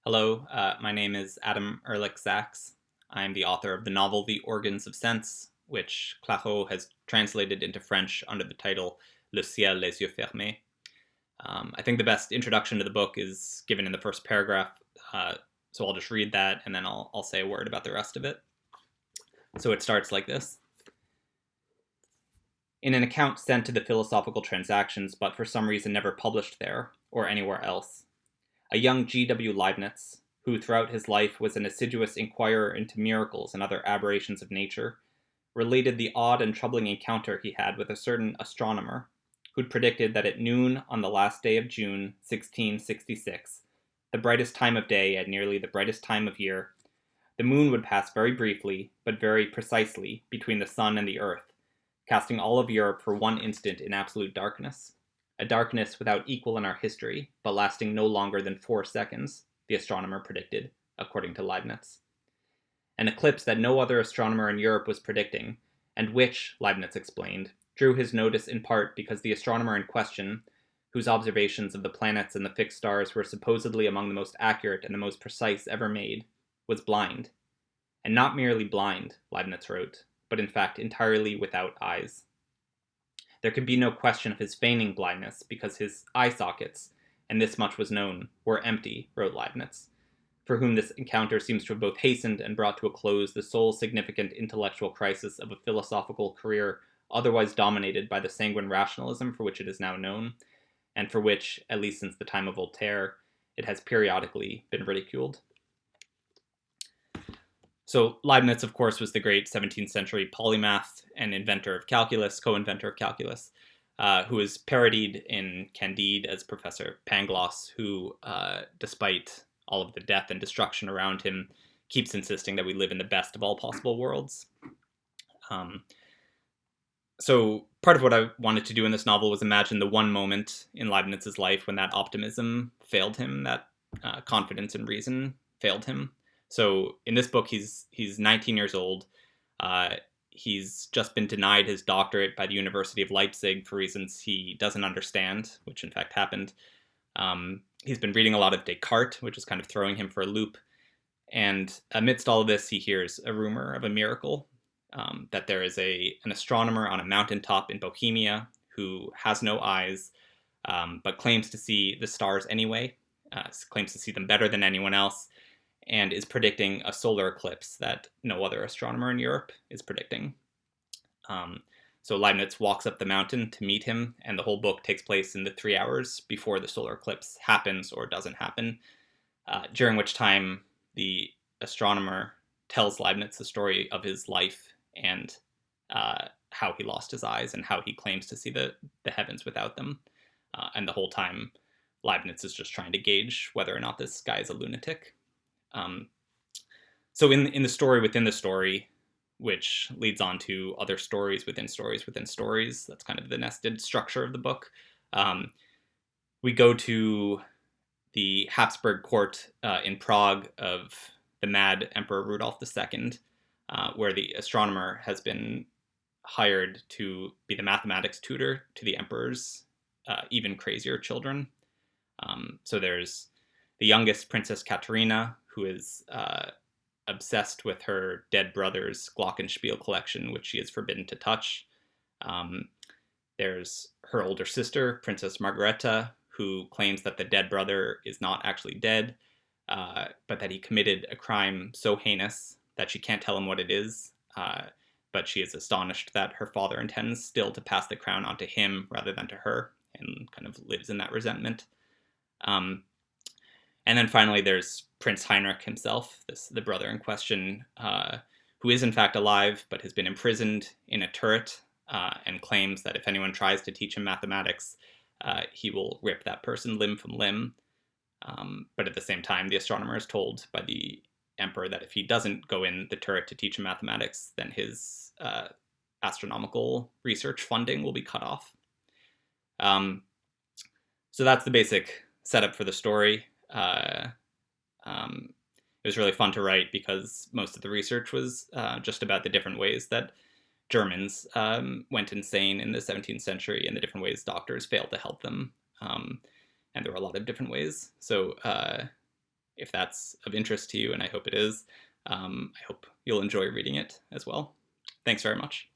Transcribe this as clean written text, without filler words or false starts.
Hello, my name is Adam Ehrlich Sachs. I'm the author of the novel The Organs of Sense, which Claro has translated into French under the title Le ciel, les yeux fermés. I think the best introduction to the book is given in the first paragraph, so I'll just read that and then I'll say a word about the rest of it. So it starts like this. In an account sent to the Philosophical Transactions, but for some reason never published there, or anywhere else, a young G.W. Leibniz, who throughout his life was an assiduous inquirer into miracles and other aberrations of nature, related the odd and troubling encounter he had with a certain astronomer, who'd predicted that at noon on the last day of June, 1666, the brightest time of day and nearly the brightest time of year, the moon would pass very briefly, but very precisely, between the sun and the earth, casting all of Europe for one instant in absolute darkness. A darkness without equal in our history, but lasting no longer than 4 seconds, the astronomer predicted, according to Leibniz. An eclipse that no other astronomer in Europe was predicting, and which, Leibniz explained, drew his notice in part because the astronomer in question, whose observations of the planets and the fixed stars were supposedly among the most accurate and the most precise ever made, was blind. And not merely blind, Leibniz wrote, but in fact entirely without eyes. There could be no question of his feigning blindness, because his eye sockets, and this much was known, were empty, wrote Leibniz, for whom this encounter seems to have both hastened and brought to a close the sole significant intellectual crisis of a philosophical career otherwise dominated by the sanguine rationalism for which it is now known, and for which, at least since the time of Voltaire, it has periodically been ridiculed. So Leibniz, of course, was the great 17th century polymath and inventor of calculus, co-inventor of calculus, who is parodied in Candide as Professor Pangloss, who, despite all of the death and destruction around him, keeps insisting that we live in the best of all possible worlds. So part of what I wanted to do in this novel was imagine the one moment in Leibniz's life when that optimism failed him, that confidence in reason failed him. So in this book, he's 19 years old. He's just been denied his doctorate by the University of Leipzig for reasons he doesn't understand, which in fact happened. He's been reading a lot of Descartes, which is kind of throwing him for a loop. And amidst all of this, he hears a rumor of a miracle, that there is an astronomer on a mountaintop in Bohemia who has no eyes, but claims to see the stars anyway, claims to see them better than anyone else, and is predicting a solar eclipse that no other astronomer in Europe is predicting. So Leibniz walks up the mountain to meet him, and the whole book takes place in the 3 hours before the solar eclipse happens or doesn't happen, during which time the astronomer tells Leibniz the story of his life and how he lost his eyes and how he claims to see the heavens without them. And the whole time, Leibniz is just trying to gauge whether or not this guy is a lunatic. So in the story within the story, which leads on to other stories within stories within stories, that's kind of the nested structure of the book, we go to the Habsburg court in Prague of the mad Emperor Rudolf II, where the astronomer has been hired to be the mathematics tutor to the emperor's even crazier children. So there's the youngest, Princess Katerina, who is obsessed with her dead brother's glockenspiel collection, which she is forbidden to touch. There's her older sister, Princess Margareta, who claims that the dead brother is not actually dead, but that he committed a crime so heinous that she can't tell him what it is, but she is astonished that her father intends still to pass the crown onto him rather than to her, and kind of lives in that resentment. And then finally, there's Prince Heinrich himself, the brother in question, who is in fact alive, but has been imprisoned in a turret, and claims that if anyone tries to teach him mathematics, he will rip that person limb from limb. But at the same time, the astronomer is told by the emperor that if he doesn't go in the turret to teach him mathematics, then his astronomical research funding will be cut off. So that's the basic setup for the story. It was really fun to write because most of the research was just about the different ways that Germans went insane in the 17th century and the different ways doctors failed to help them. And there were a lot of different ways. So if that's of interest to you, and I hope it is. I hope you'll enjoy reading it as well. Thanks very much.